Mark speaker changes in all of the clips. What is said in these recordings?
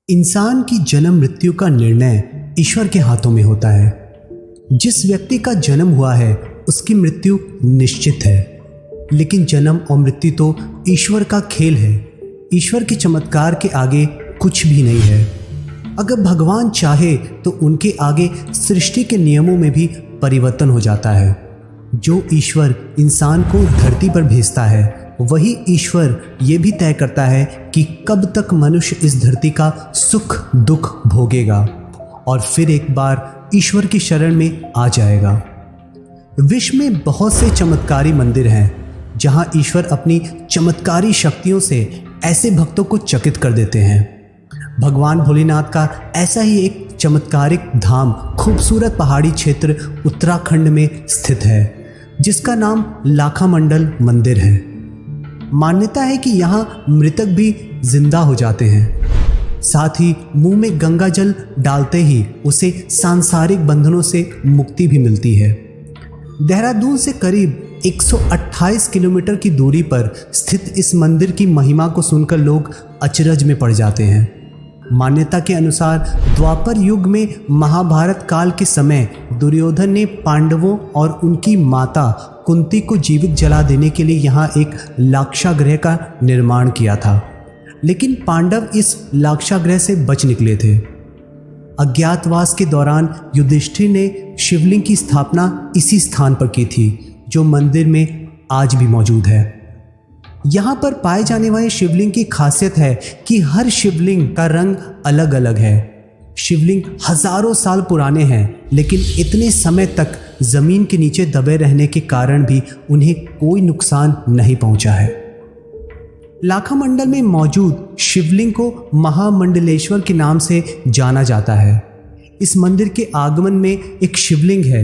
Speaker 1: इंसान की जन्म मृत्यु का निर्णय ईश्वर के हाथों में होता है। जिस व्यक्ति का जन्म हुआ है उसकी मृत्यु निश्चित है, लेकिन जन्म और मृत्यु तो ईश्वर का खेल है। ईश्वर के चमत्कार के आगे कुछ भी नहीं है। अगर भगवान चाहे तो उनके आगे सृष्टि के नियमों में भी परिवर्तन हो जाता है। जो ईश्वर इंसान को धरती पर भेजता है वही ईश्वर ये भी तय करता है कि कब तक मनुष्य इस धरती का सुख दुख भोगेगा और फिर एक बार ईश्वर की शरण में आ जाएगा। विश्व में बहुत से चमत्कारी मंदिर हैं जहां ईश्वर अपनी चमत्कारी शक्तियों से ऐसे भक्तों को चकित कर देते हैं। भगवान भोलेनाथ का ऐसा ही एक चमत्कारिक धाम खूबसूरत पहाड़ी क्षेत्र उत्तराखंड में स्थित है, जिसका नाम लाखामंडल मंदिर है। मान्यता है कि यहाँ मृतक भी जिंदा हो जाते हैं, साथ ही मुंह में गंगा जल डालते ही उसे सांसारिक बंधनों से मुक्ति भी मिलती है। देहरादून से करीब 128 किलोमीटर की दूरी पर स्थित इस मंदिर की महिमा को सुनकर लोग अचरज में पड़ जाते हैं। मान्यता के अनुसार द्वापर युग में महाभारत काल के समय दुर्योधन ने पांडवों और उनकी माता कुंती को जीवित जला देने के लिए यहाँ एक लाक्षागृह का निर्माण किया था, लेकिन पांडव इस लाक्षागृह से बच निकले थे। अज्ञातवास के दौरान युधिष्ठिर ने शिवलिंग की स्थापना इसी स्थान पर की थी, जो मंदिर में आज भी मौजूद है। यहाँ पर पाए जाने वाले शिवलिंग की खासियत है कि हर शिवलिंग का रंग अलग अलग है। शिवलिंग हजारों साल पुराने हैं, लेकिन इतने समय तक जमीन के नीचे दबे रहने के कारण भी उन्हें कोई नुकसान नहीं पहुंचा है। लाखामंडल में मौजूद शिवलिंग को महामंडलेश्वर के नाम से जाना जाता है। इस मंदिर के आगमन में एक शिवलिंग है,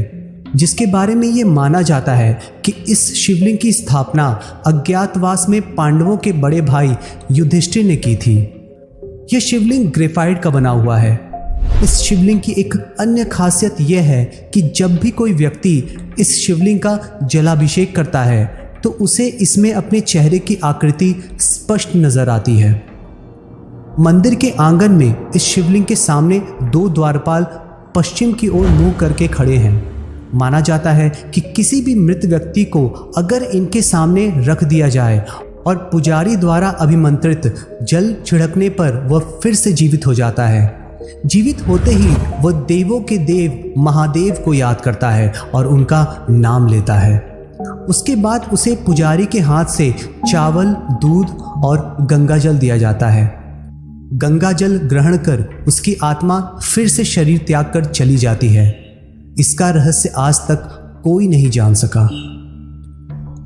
Speaker 1: जिसके बारे में ये माना जाता है कि इस शिवलिंग की स्थापना अज्ञातवास में पांडवों के बड़े भाई युधिष्ठिर ने की थी। यह शिवलिंग ग्रेफाइट का बना हुआ है। इस शिवलिंग की एक अन्य खासियत यह है कि जब भी कोई व्यक्ति इस शिवलिंग का जलाभिषेक करता है तो उसे इसमें अपने चेहरे की आकृति स्पष्ट नजर आती है। मंदिर के आंगन में इस शिवलिंग के सामने 2 द्वारपाल पश्चिम की ओर मुंह करके खड़े हैं। माना जाता है कि किसी भी मृत व्यक्ति को अगर इनके सामने रख दिया जाए और पुजारी द्वारा अभिमंत्रित जल छिड़कने पर वह फिर से जीवित हो जाता है। जीवित होते ही वह देवों के देव महादेव को याद करता है और उनका नाम लेता है। उसके बाद उसे पुजारी के हाथ से चावल, दूध और गंगा जल दिया जाता है। गंगा जल ग्रहण कर उसकी आत्मा फिर से शरीर त्याग कर चली जाती है। इसका रहस्य आज तक कोई नहीं जान सका।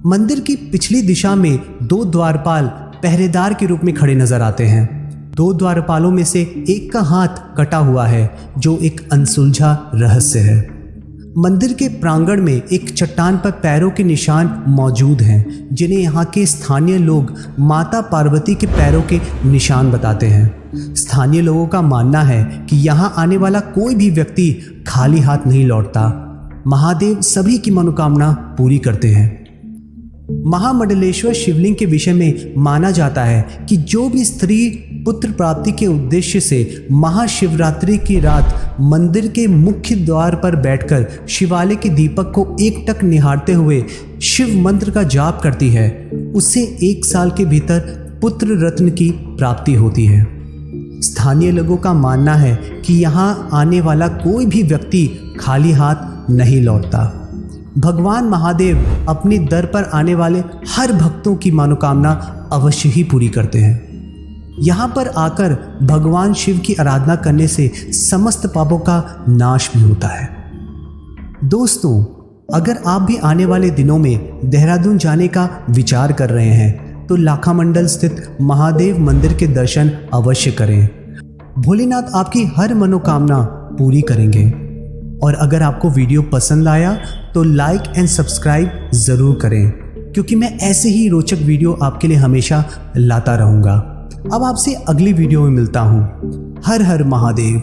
Speaker 1: मंदिर की पिछली दिशा में 2 द्वारपाल पहरेदार के रूप में खड़े नजर आते हैं। 2 द्वारपालों में से एक का हाथ कटा हुआ है, जो एक अनसुलझा रहस्य है। मंदिर के प्रांगण में एक चट्टान पर पैरों के निशान मौजूद हैं, जिन्हें यहाँ के स्थानीय लोग माता पार्वती के पैरों के निशान बताते हैं। स्थानीय लोगों का मानना है कि यहाँ आने वाला कोई भी व्यक्ति खाली हाथ नहीं लौटता। महादेव सभी की मनोकामना पूरी करते हैं। महामंडलेश्वर शिवलिंग के विषय में माना जाता है कि जो भी स्त्री पुत्र प्राप्ति के उद्देश्य से महाशिवरात्रि की रात मंदिर के मुख्य द्वार पर बैठकर शिवालय के दीपक को एकटक निहारते हुए शिव मंत्र का जाप करती है, उसे 1 साल के भीतर पुत्र रत्न की प्राप्ति होती है। स्थानीय लोगों का मानना है कि यहाँ आने वाला कोई भी व्यक्ति खाली हाथ नहीं लौटता। भगवान महादेव अपनी दर पर आने वाले हर भक्तों की मनोकामना अवश्य ही पूरी करते हैं। यहाँ पर आकर भगवान शिव की आराधना करने से समस्त पापों का नाश भी होता है। दोस्तों, अगर आप भी आने वाले दिनों में देहरादून जाने का विचार कर रहे हैं तो लाखामंडल स्थित महादेव मंदिर के दर्शन अवश्य करें। भोलेनाथ आपकी हर मनोकामना पूरी करेंगे। और अगर आपको वीडियो पसंद आया तो लाइक एंड सब्सक्राइब ज़रूर करें, क्योंकि मैं ऐसे ही रोचक वीडियो आपके लिए हमेशा लाता रहूँगा। अब आपसे अगली वीडियो में मिलता हूँ। हर हर महादेव।